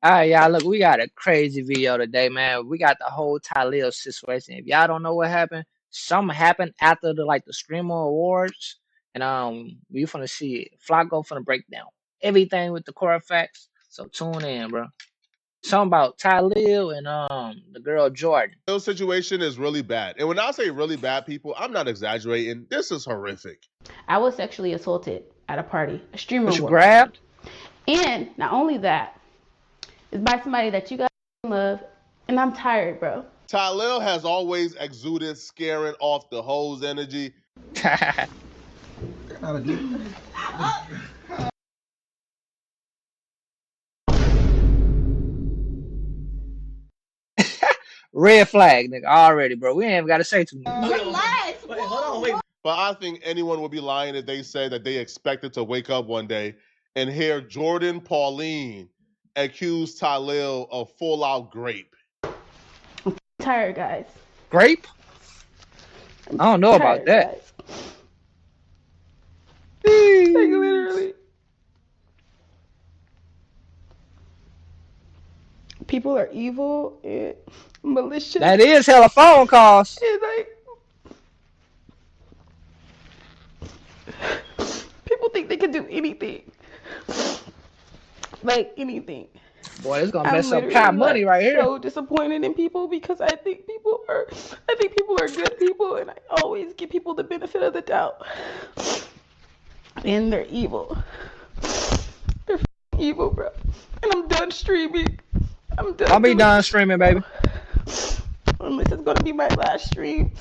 All right, y'all. Look, we got a crazy video today, man. We got the whole Tylil situation. If y'all don't know what happened, something happened after the streamer awards, and we finna see it. Flacco finna break down everything with the core facts. So tune in, bro. Something about Tylil and the girl Jordan. The situation is really bad. And when I say really bad, people, I'm not exaggerating. This is horrific. I was sexually assaulted at a party, a streamer Was you award party. grabbed? And not only that, it's by somebody that you guys love, and I'm tired, bro. Tylil has always exuded scaring off the hoes energy. Red flag, nigga. Already, bro. We ain't even gotta say too much. Wait, hold on. But I think anyone would be lying if they said that they expected to wake up one day and hear Jordan Pauline accuse Tylil of full-out grape. I'm tired, guys. Grape? I don't know about that. Like literally. People are evil and malicious. That is hella phone calls. And like, people think they can do anything. Like anything. Boy, it's gonna mess up Kai money right here. I'm so disappointed in people because I think people are good people, and I always give people the benefit of the doubt. And they're evil. They're evil, bro. And I'm done streaming. I'm done. I'll be done streaming, baby. Unless it's gonna be my last stream.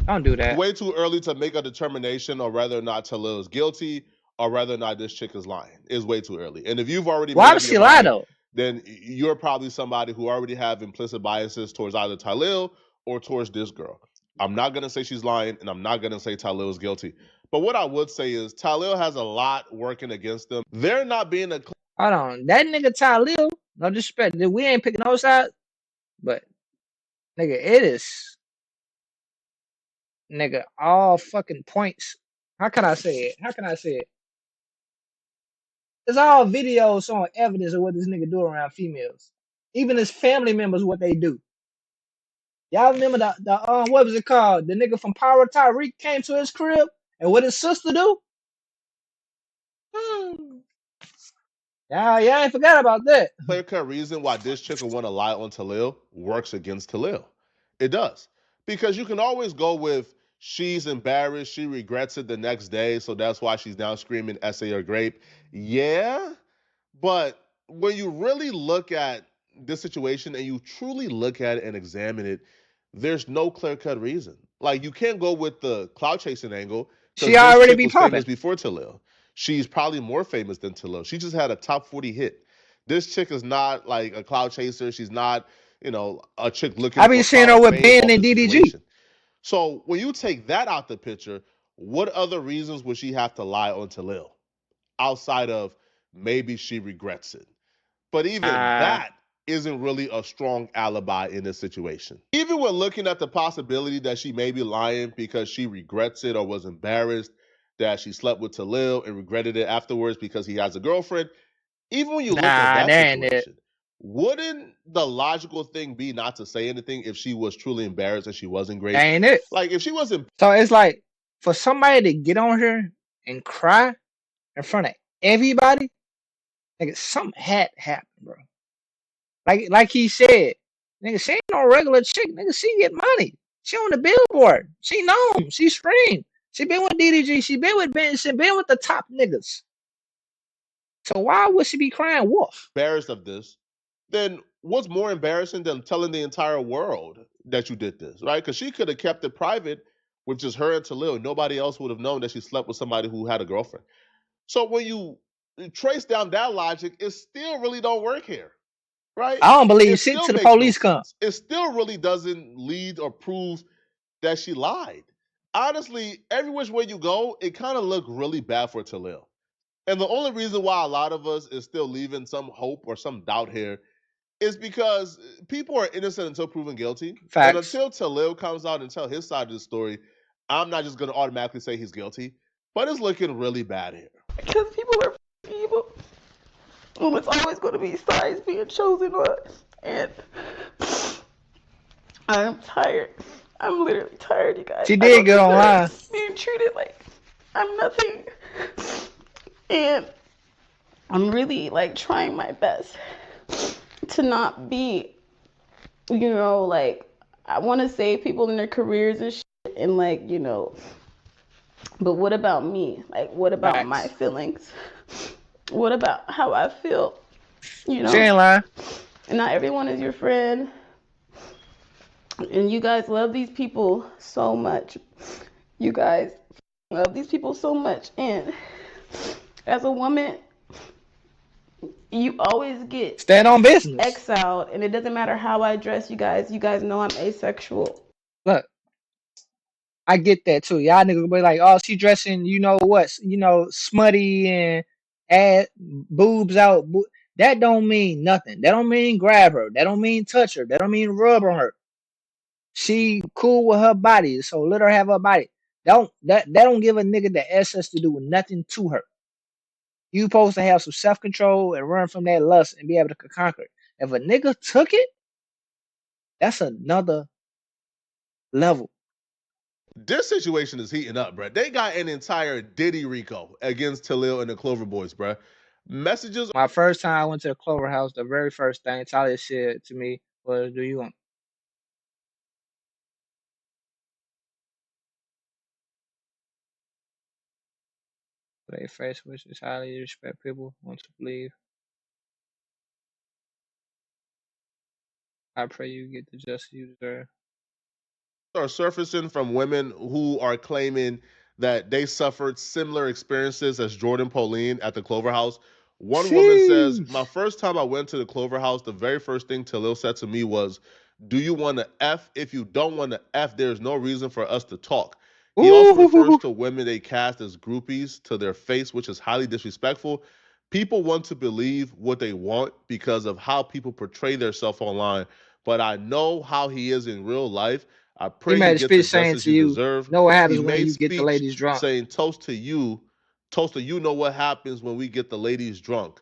Don't do that. Way too early to make a determination on whether or not Tylil is guilty or whether or not this chick is lying. It's way too early. And if you've already Why does she lie though? Then you're probably somebody who already have implicit biases towards either Tylil or towards this girl. I'm not gonna say she's lying, and I'm not gonna say Tylil is guilty. But what I would say is Tylil has a lot working against them. They're not being a. Hold on, that nigga Tylil. No disrespect, we ain't picking no sides, but nigga, it is. Nigga, all fucking points. How can I say it? It's all videos showing evidence of what this nigga do around females. Even his family members, what they do. Y'all remember the what was it called? The nigga from Power Tyreek came to his crib and what his sister do? Yeah, I ain't forgot about that. Clear-cut reason why this chick would want to lie on Tylil works against Tylil. It does. Because you can always go with she's embarrassed, she regrets it the next day, so that's why she's now screaming essay or grape. Yeah, but when you really look at this situation and you truly look at it and examine it, there's no clear-cut reason. Like, you can't go with the cloud chasing angle. She already be popping before Tylil. She's probably more famous than Tylil. She just had a top 40 hit. This chick is not like a cloud chaser. She's not, a chick looking. I be seeing her with Ben and DDG. So when you take that out the picture, what other reasons would she have to lie on Tylil outside of maybe she regrets it? But even that isn't really a strong alibi in this situation. Even when looking at the possibility that she may be lying because she regrets it or was embarrassed that she slept with Tylil and regretted it afterwards because he has a girlfriend, even when you look at that situation, wouldn't the logical thing be not to say anything if she was truly embarrassed and she wasn't great? Ain't it? Like, if she wasn't. So it's like, for somebody to get on here and cry in front of everybody, nigga, something had happened, bro. Like he said, nigga, she ain't no regular chick, nigga. She get money. She on the billboard. She known. She screamed. She been with DDG. She been with Ben. She been with the top niggas. So why would she be crying wolf? Embarrassed of this, then what's more embarrassing than telling the entire world that you did this, right? Because she could have kept it private with just her and Tylil. Nobody else would have known that she slept with somebody who had a girlfriend. So when you trace down that logic, it still really don't work here, right? I don't believe shit till the police come. It still really doesn't lead or prove that she lied. Honestly, every which way you go, it kind of looked really bad for Tylil. And the only reason why a lot of us is still leaving some hope or some doubt here is because people are innocent until proven guilty. Facts. And until Tylil comes out and tell his side of the story, I'm not just going to automatically say he's guilty. But it's looking really bad here. Because people are evil. Well, it's always going to be sides being chosen on. And I'm tired. I'm literally tired, you guys. She I did don't get online. deserve being treated like I'm nothing. And I'm really like trying my best to not be, you know, like I want to save people in their careers and shit, and like, you know, but what about me? Like, what about my Facts. feelings? What about how I feel? You She know, ain't lying. and not everyone is your friend. And you guys love these people so much. You guys love these people so much. And as a woman, you always get Stand on business. exiled. And it doesn't matter how I dress, you guys. You guys know I'm asexual. Look, I get that too. Y'all niggas be like, oh, she dressing, you know what, you know, smutty and ass, boobs out. That don't mean nothing. That don't mean grab her. That don't mean touch her. That don't mean rub on her. She cool with her body, so let her have her body. That don't give a nigga the access to do nothing to her. You supposed to have some self-control and run from that lust and be able to conquer it. If a nigga took it, that's another level. This situation is heating up, bro. They got an entire Diddy Rico against Tylil and the Clover Boys, bro. Messages. My first time I went to the Clover House, the very first thing Talia said to me was, "Do you want?" They face which is highly respect people want to believe. I pray you get the justice you deserve. Are surfacing from women who are claiming that they suffered similar experiences as Jordan Pauline at the Clover House. One woman says, Sheesh. my first time I went to the Clover House, the very first thing Tylil said to me was, do you want to F? If you don't want to F, there's no reason for us to talk. He also refers Ooh. to women they cast as groupies to their face, which is highly disrespectful. People want to believe what they want because of how people portray themselves online. But I know how he is in real life. I He pray made you a get the speech saying justice to you you, deserve. know what He happens when made you get the speech ladies drunk. saying, toast to you, know what happens when we get the ladies drunk.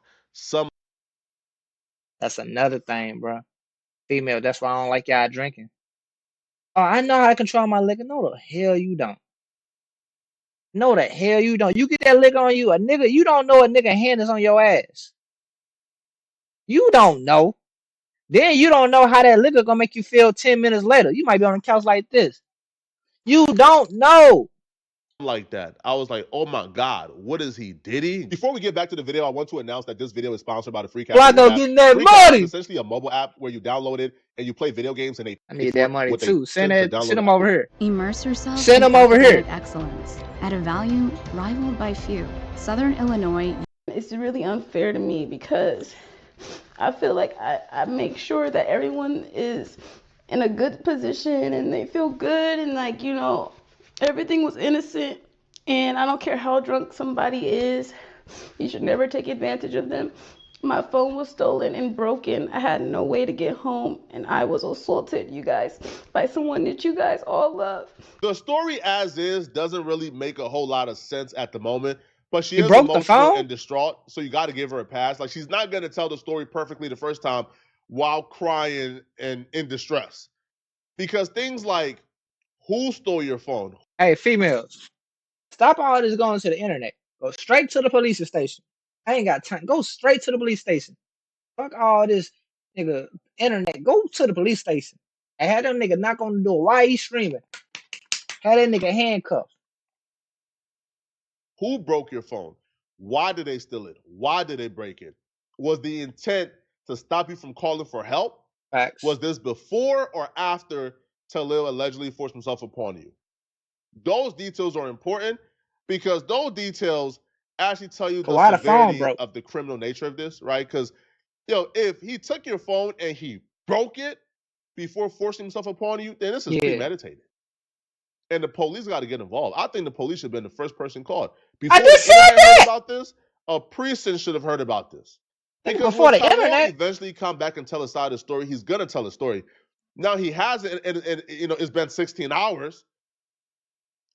That's another thing, bro. Female, that's why I don't like y'all drinking. Oh, I know how to control my liquor. No, the hell you don't. No, the hell you don't. You get that liquor on you, a nigga, you don't know a nigga hand is on your ass. You don't know. Then you don't know how that liquor gonna make you feel 10 minutes later. You might be on the couch like this. You don't know. Like that. I was like, oh my God, what is he, Diddy? Before we get back to the video, I want to announce that this video is sponsored by the Free Cash Flacco app. getting that Free Cash is money. essentially a mobile app where you download it and you play video games and they I pay need for that it. money What they too. Send to that. download Send the them over here. Immerse yourself Send in them over here. academic excellence at a value rivaled by few. Southern Illinois. It's really unfair to me because I feel like I make sure that everyone is in a good position and they feel good and like, you know, everything was innocent. And I don't care how drunk somebody is, you should never take advantage of them. My phone was stolen and broken. I had no way to get home, and I was assaulted, you guys, by someone that you guys all love. The story as is doesn't really make a whole lot of sense at the moment, but she You is broke the emotional phone? and distraught, so you got to give her a pass. Like, she's not going to tell the story perfectly the first time while crying and in distress. Because things like, who stole your phone? Hey, females, stop all this going to the internet. Go straight to the police station. I ain't got time. Go straight to the police station. Fuck all this nigga internet. Go to the police station. And have them nigga knock on the door. Why he screaming? Have that nigga handcuffed. Who broke your phone? Why did they steal it? Why did they break it? Was the intent to stop you from calling for help? Facts. Was this before or after Tylil allegedly forced himself upon you? Those details are important because those details actually tell you the Why the phone severity broke? of the criminal nature of this, right? Because, if he took your phone and he broke it before forcing himself upon you, then this is Yeah. premeditated. And the police got to get involved. I think the police should have been the first person called. I Before the just said internet heard that. about this, a precinct should have heard about this. Nigga, Because before when the Tylil internet, eventually come back and tell a side of the story, he's gonna tell a story. Now he hasn't, and it's been 16 hours.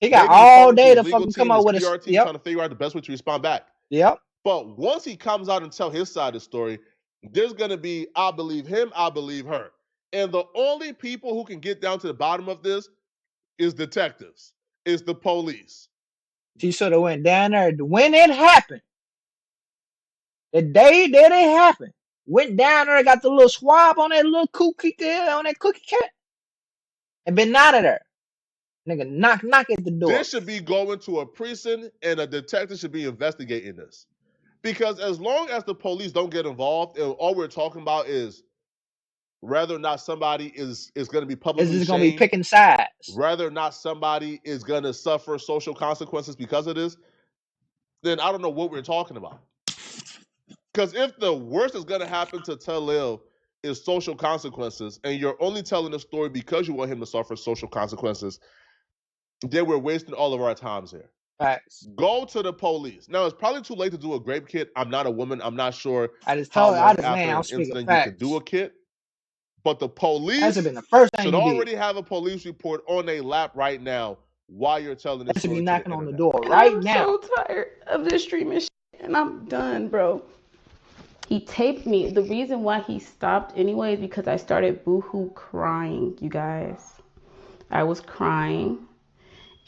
he got Maybe he's all talking to day his to legal fucking come team, up his with a. PR team, Yep. trying to figure out the best way to respond back. Yep. But once he comes out and tell his side of the story, there's going to be, I believe him, I believe her. And the only people who can get down to the bottom of this is detectives, is the police. She should have went down there when it happened. The day that it happened. Went down there, got the little swab on that little cookie on that cookie cat, and been out of there. Nigga, knock at the door. This should be going to a precinct, and a detective should be investigating this. Because as long as the police don't get involved, and all we're talking about is whether or not somebody is going to be publicly This is shamed, going to be picking sides. whether or not somebody is going to suffer social consequences because of this, then I don't know what we're talking about. Because if the worst is going to happen to Tylil is social consequences, and you're only telling the story because you want him to suffer social consequences, then we're wasting all of our times here. Facts. Go to the police. Now, it's probably too late to do a grape kit. I'm not a woman. I'm not sure I just how told long man, after I'm an speaking incident facts. you can do a kit. But the police That should have been the first thing should you already did. have a police report on their lap right now while you're telling this That should story be to the knocking on the internet. door And right I'm now. so tired of this streaming shit, and I'm done, bro. He taped me. The reason why he stopped anyway is because I started boohoo crying, you guys. I was crying,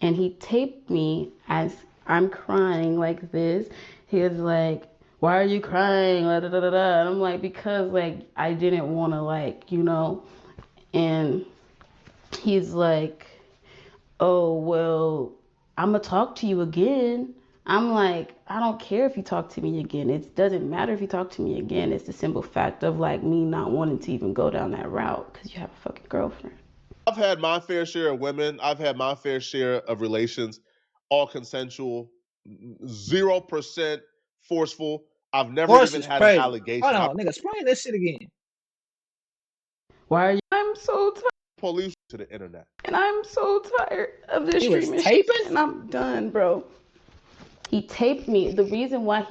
and he taped me as I'm crying like this. He was like, "Why are you crying?" Da, da, da, da, da. And I'm like, because like I didn't want to, like, you know. And he's like, "Oh well, I'm gonna talk to you again." I'm like, I don't care if you talk to me again. It doesn't matter if you talk to me again. It's the simple fact of like me not wanting to even go down that route because you have a fucking girlfriend. I've had my fair share of women. I've had my fair share of relations, all consensual, 0% forceful. I've never Force even is had crazy. an allegation. Hold on, nigga, explain this shit again. Why are you? I'm so tired. Police to the internet. And I'm so tired of this He was streaming shit, taping? and I'm done, bro. He taped me. The reason why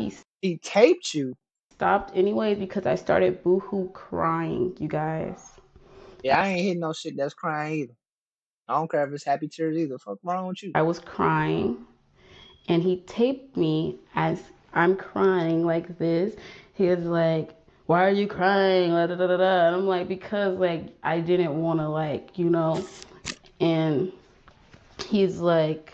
he taped you. Stopped anyways because I started boohoo crying, you guys. Yeah, I ain't hitting no shit that's crying either. I don't care if it's happy tears either. Fuck wrong with you? I was crying, and he taped me as I'm crying like this. He was like, "Why are you crying?" Da, da, da, da, da. And I'm like, because like I didn't want to, like, you know. And he's like,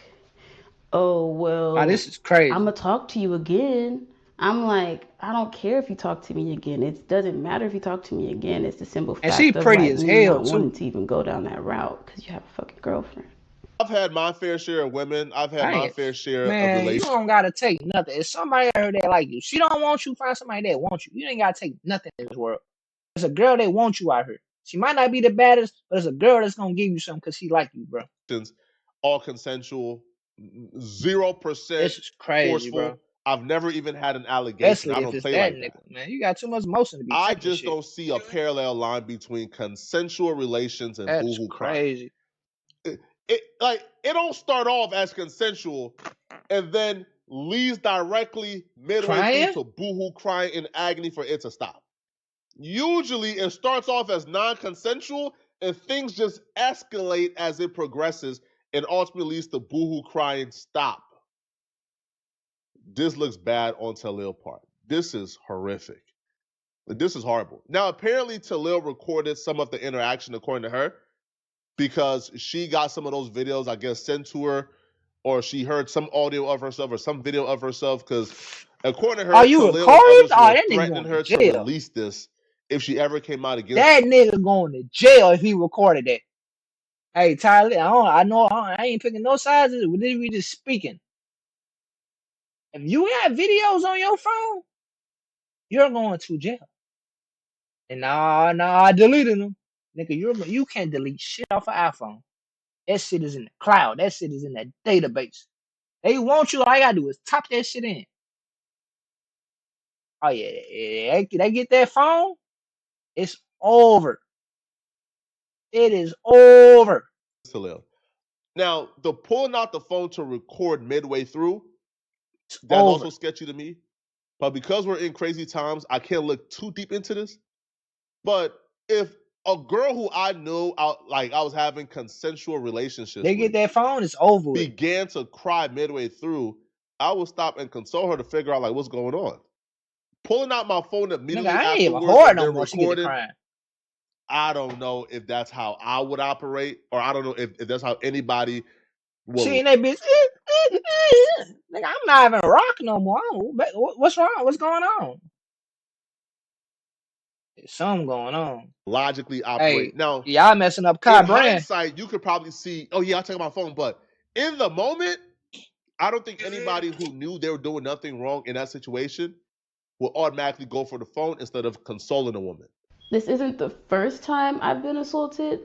"Oh well, Now, this is crazy. I'm gonna talk to you again." I'm like, I don't care if you talk to me again. It doesn't matter if you talk to me again. It's the simple fact and she of pretty like as me hell not too. wanting to even go down that route because you have a fucking girlfriend. I've had my fair share of women. I've had my fair share of relations. You don't gotta take nothing. If somebody out here that like you, she don't want you, find somebody that wants you. You ain't gotta take nothing in this world. There's a girl that wants you out here. She might not be the baddest, but there's a girl that's gonna give you something because she like you, bro. All consensual, 0% this is crazy, forceful. Bro. I've never even had an allegation. Especially I don't if play that like nigga, that. man. You got too much motion to be I taking just shit. don't see a parallel line between consensual relations and That's boohoo crazy. crime. It don't start off as consensual and then leads directly midway through to boohoo crying in agony for it to stop. Usually it starts off as non-consensual and things just escalate as it progresses and ultimately leads to boohoo crying stop. This looks bad on Tylil part. This is horrific. This is horrible. Now, apparently Tylil recorded some of the interaction according to her because she got some of those videos, I guess, sent to her, or she heard some audio of herself or some video of herself because according to her, Tylil and others were threatening her to release this if she ever came out against that nigga going to jail if he recorded that. Hey, Tyler, I ain't picking no sides. We just speaking. If you got videos on your phone, you're going to jail. And nah, I deleted them. Nigga, you can't delete shit off an iPhone. That shit is in the cloud. That shit is in that database. They want you. All I gotta do is top that shit in. Oh yeah, they get that phone. It's over. It is over. Tylil. Now, the pulling out the phone to record midway through, that's also sketchy to me. But because we're in crazy times, I can't look too deep into this. But if a girl who I knew I was having consensual relationships they get that phone, it's over. Began to cry midway through, I will stop and console her to figure out like what's going on. Pulling out my phone immediately Nigga, I ain't even afterwards hard and no then more. She get to recording. crying. I don't know if that's how I would operate, or I don't know if that's how anybody will. She ain't that bitch. Nigga, I'm not even rock no more. What's wrong? What's going on? There's something going on. Logically operate. Hey, now, y'all messing up Kai in brand. hindsight, you could probably see, oh yeah, I'll take my phone. But in the moment, I don't think anybody who knew they were doing nothing wrong in that situation will automatically go for the phone instead of consoling a woman. This isn't the first time I've been assaulted,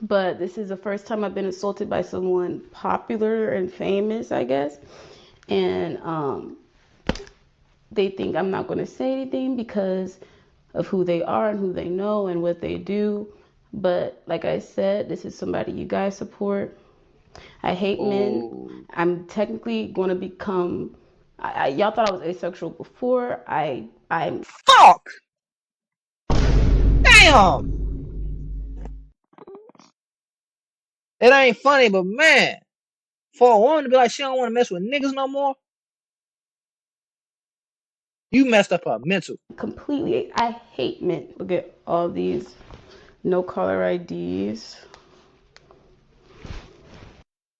but this is the first time I've been assaulted by someone popular and famous, I guess. And they think I'm not going to say anything because of who they are and who they know and what they do. But like I said, this is somebody you guys support. I hate men. I'm technically going to become. Y'all thought I was asexual before. I'm. Fuck. Damn. It ain't funny, but man, for a woman to be like she don't want to mess with niggas no more, you messed up her mental. Completely. I hate men. Look at all these no caller IDs.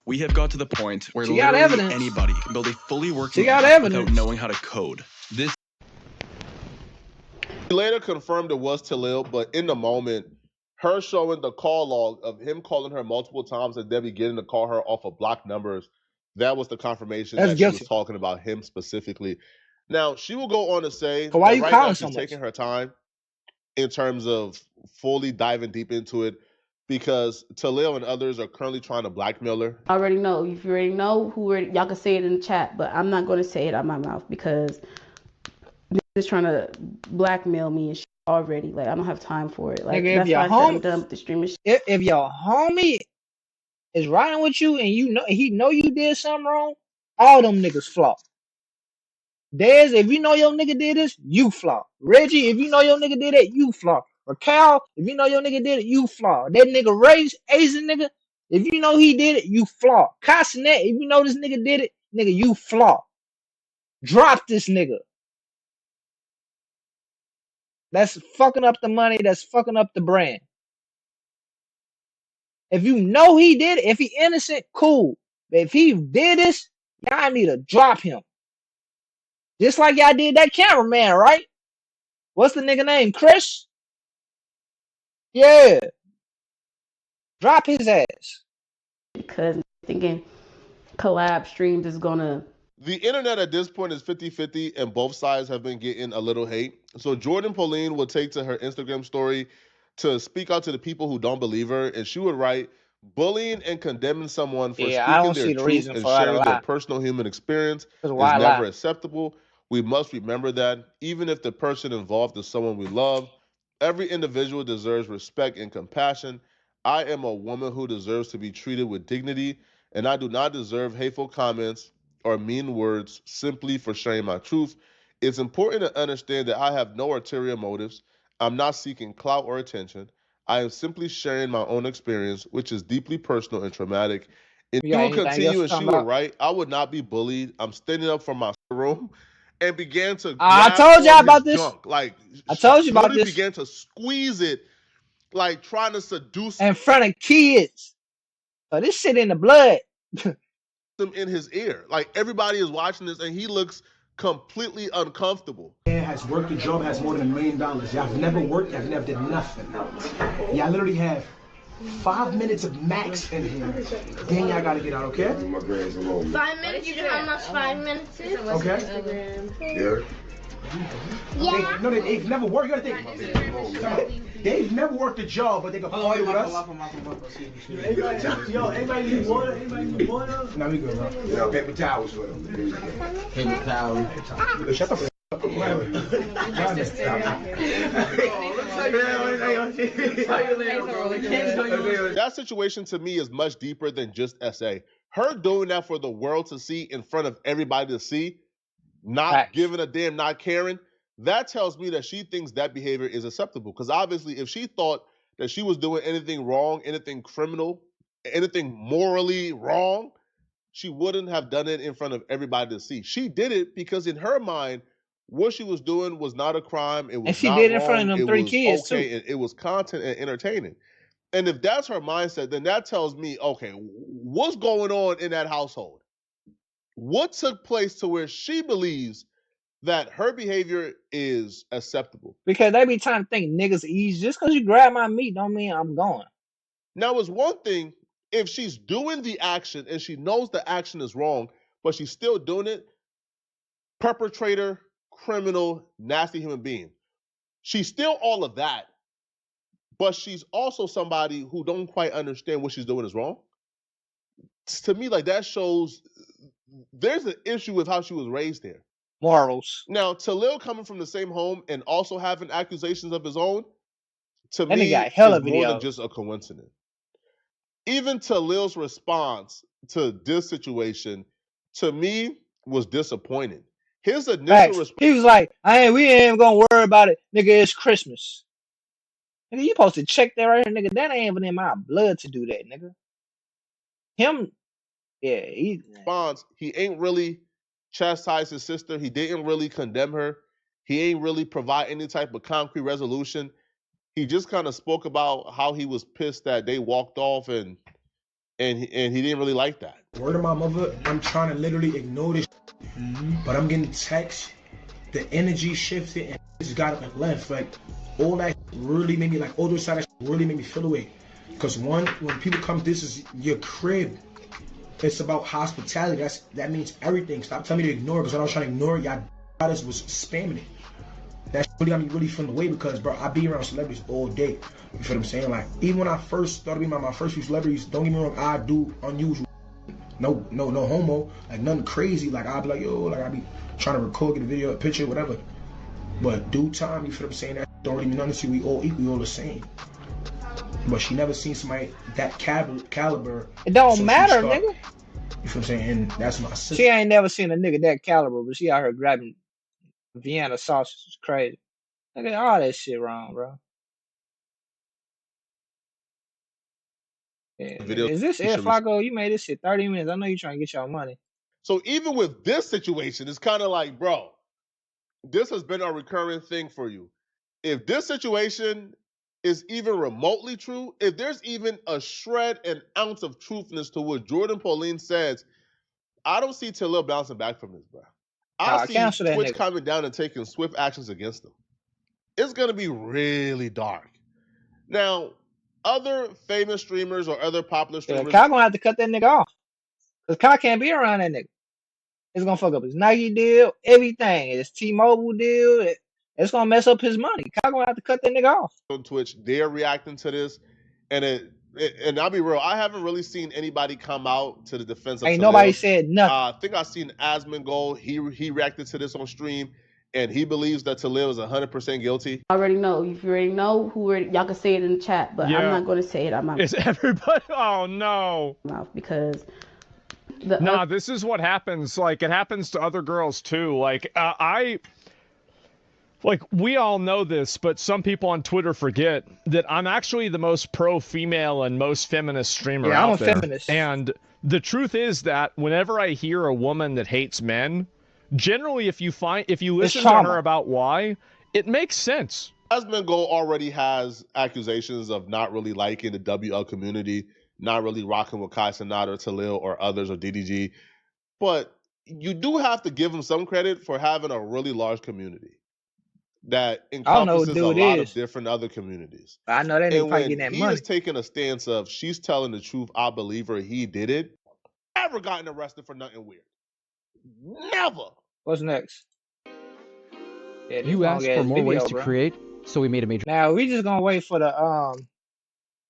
We have got to the point where She got literally evidence. anybody can build a fully working She got app evidence without knowing how to code. This. He later confirmed it was Tylil, but in the moment, her showing the call log of him calling her multiple times and then beginning to call her off of blocked numbers, that was the confirmation That's that guilty. she was talking about him specifically. Now, she will go on to say So why that you right calling now so she's much? taking her time in terms of fully diving deep into it because Tylil and others are currently trying to blackmail her. I already know. If you already know y'all can say it in the chat, but I'm not going to say it out my mouth because just trying to blackmail me and shit already. Like, I don't have time for it. Like, Nigga, that's why I said I'm done with the streaming shit. If your homie is riding with you and you know he know you did something wrong, all them niggas flop. Dez, if you know your nigga did this, you flop. Reggie, if you know your nigga did it, you flop. Raquel, if you know your nigga did it, you flop. That nigga Ray, Asian nigga, if you know he did it, you flop. Cassinet, if you know this nigga did it, nigga, you flop. Drop this nigga. That's fucking up the money. That's fucking up the brand. If you know he did it, if he innocent, cool. But if he did this, y'all need to drop him. Just like y'all did that cameraman, right? What's the nigga name? Chris? Yeah. Drop his ass. Because I'm thinking collab streams is going to. The internet at this point is 50-50 and both sides have been getting a little hate. So Jordan Pauline would take to her Instagram story to speak out to the people who don't believe her, and she would write, bullying and condemning someone for speaking their truth and sharing their personal human experience is never acceptable. We must remember that even if the person involved is someone we love, every individual deserves respect and compassion. I am a woman who deserves to be treated with dignity, and I do not deserve hateful comments or mean words simply for sharing my truth. It's important to understand that I have no ulterior motives. I'm not seeking clout or attention. I am simply sharing my own experience, which is deeply personal and traumatic. And she will continue and she will write, I would not be bullied. I'm standing up from my room and began to grab I told y'all about this. junk. Like, I told you about this. Began to squeeze it, like trying to seduce in front of kids. So this shit in the blood. him in his ear. Like, everybody is watching this and he looks completely uncomfortable. Has worked a job, has more than $1 million. Y'all have never worked, y'all never did nothing. Y'all literally have 5 minutes of max in here. Then y'all gotta get out, okay? 5 minutes? You know how much 5 minutes is? Okay? Yeah. No, they've never worked. You gotta think. They've never worked a job, but they can play with us. Yo, anybody need water? Anybody need water? No, we good, bro. Yeah, paper towels for them. Paper towels. Shut the f*** up. That situation to me is much deeper than just SA. Her doing that for the world to see in front of everybody to see, not giving a damn, not caring, that tells me that she thinks that behavior is acceptable. Because obviously, if she thought that she was doing anything wrong, anything criminal, anything morally wrong, she wouldn't have done it in front of everybody to see. She did it because in her mind, what she was doing was not a crime. It was And she not did it in front of wrong. them It 3 was kids okay. too. It was content and entertaining. And if that's her mindset, then that tells me, okay, what's going on in that household? What took place to where she believes that her behavior is acceptable? Because they be trying to think niggas easy. Just because you grab my meat don't mean I'm going. Now, it's one thing if she's doing the action and she knows the action is wrong, but she's still doing it. Perpetrator, criminal, nasty human being. She's still all of that, but she's also somebody who don't quite understand what she's doing is wrong. To me, like, that shows there's an issue with how she was raised here. Morals. Now, Tylil coming from the same home and also having accusations of his own, to That nigga me, got hella is more than videos. just a coincidence. Even Tylil's response to this situation, to me, was disappointing. His initial response, he was like, we ain't even gonna worry about it. Nigga, it's Christmas. Nigga, you supposed to check that right here, nigga. That ain't even in my blood to do that, nigga. Him, yeah, he ain't really chastised his sister. He didn't really condemn her. He ain't really provide any type of concrete resolution. He just kind of spoke about how he was pissed that they walked off and he didn't really like that. Word of my mother, I'm trying to literally ignore this, but I'm getting texts. The energy shifted and just got up and left. Like, all that really made me, like, all those side that really made me feel away. Because one, when people come, this is your crib. It's about hospitality. That means everything. Stop telling me to ignore it, because when I was trying to ignore it, y'all was spamming it. That really got me really feeling away, because, bro, I be around celebrities all day. You feel what I'm saying? Like, even when I first started being my first few celebrities, don't get me wrong, I do unusual. No homo, like nothing crazy. Like, I'll be like, yo, like, I be trying to record, get a video, a picture, whatever. But due time, you feel what I'm saying? That don't really mean nothing to you. We all equal, we all the same. But she never seen somebody that caliber. It don't matter, nigga. You feel what I'm saying? And that's my sister. She ain't never seen a nigga that caliber, but she out here grabbing Vienna sausage. It's crazy. Look at all that shit wrong, bro. Yeah, is this Ed Flacco? You made this shit 30 minutes. I know you're trying to get your money. So even with this situation, it's kind of like, bro, this has been a recurring thing for you. If this situation is even remotely true, if there's even a shred, an ounce of truthness to what Jordan Pauline says, I don't see Tylil bouncing back from this, bro. I see Twitch coming down and taking swift actions against them. It's going to be really dark. Now, other famous streamers or other popular streamers... Kyle going to have to cut that nigga off. Because Kyle can't be around that nigga. It's going to fuck up his Nike deal, everything. His T-Mobile deal. It's going to mess up his money. Kyle going to have to cut that nigga off. On Twitch, they're reacting to this. And I'll be real, I haven't really seen anybody come out to the defense of Ain't Tylil. Nobody said nothing. I think I seen Asmongold. He reacted to this on stream, and he believes that Tylil is 100% guilty. I already know. If you already know, y'all can say it in the chat, but I'm not going to say it. I'm not. Is everybody? Oh no! Because this is what happens. Like, it happens to other girls too. Like, we all know this, but some people on Twitter forget that I'm actually the most pro-female and most feminist streamer out there. I'm a feminist. And the truth is that whenever I hear a woman that hates men, generally, if you listen to her about why, it makes sense. Asmongold already has accusations of not really liking the WL community, not really rocking with Kai Cenat or Tylil or others or DDG. But you do have to give him some credit for having a really large community that encompasses a lot of different other communities. I know that nigga probably getting that money. He is taking a stance of, she's telling the truth, I believe her, he did it. Never gotten arrested for nothing weird. Never. What's next? Yeah, you asked for more ways to create, so we made a major. Now we just gonna wait for the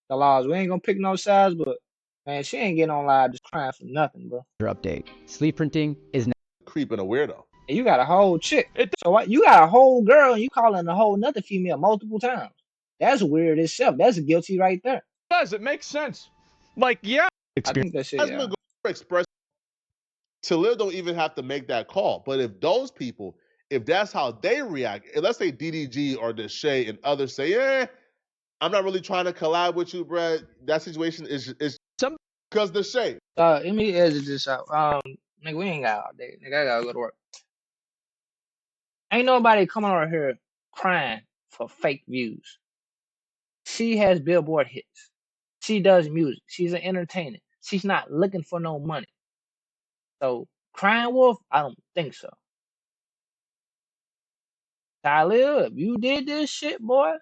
laws. We ain't gonna pick no sides, but man, she ain't getting on live just crying for nothing, bro. Update. Sleeve printing is now creeping a weirdo. And you got a whole chick. So what? You got a whole girl and you calling a whole another female multiple times. That's weird itself. That's guilty right there. It makes sense. Like, yeah. I think that shit. Tylil don't even have to make that call. But if those people, if that's how they react, let's say DDG or Deshae and others say, I'm not really trying to collab with you, bruh. That situation is Cause the shape. Let me edit this out. Nigga, we ain't got all day. Nigga, I gotta go to work. Ain't nobody coming over here crying for fake views. She has Billboard hits. She does music. She's an entertainer. She's not looking for no money. So, crying wolf, I don't think so. Tylil, if you did this shit, boy,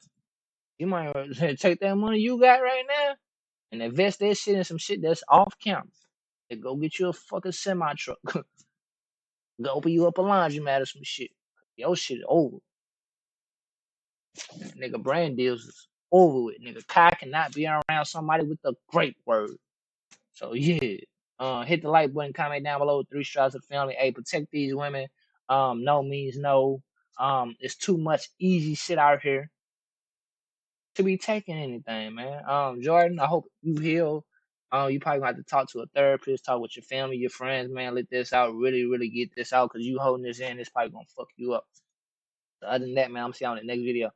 you might take that money you got right now and invest that shit in some shit that's off camera. And go get you a fucking semi truck. Go open you up a laundromat or some shit. Your shit over. Nigga, brand deals is over with. Nigga, Kai cannot be around somebody with a great word. So yeah. Hit the like button, comment down below. 3 strikes of the family. Hey, protect these women. No means no. It's too much easy shit out here to be taking anything, man. Jordan, I hope you heal. You probably gonna have to talk to a therapist, talk with your family, your friends, man. Let this out, really, really get this out, cause you holding this in, it's probably gonna fuck you up. So other than that, man, I'm seeing you on the next video.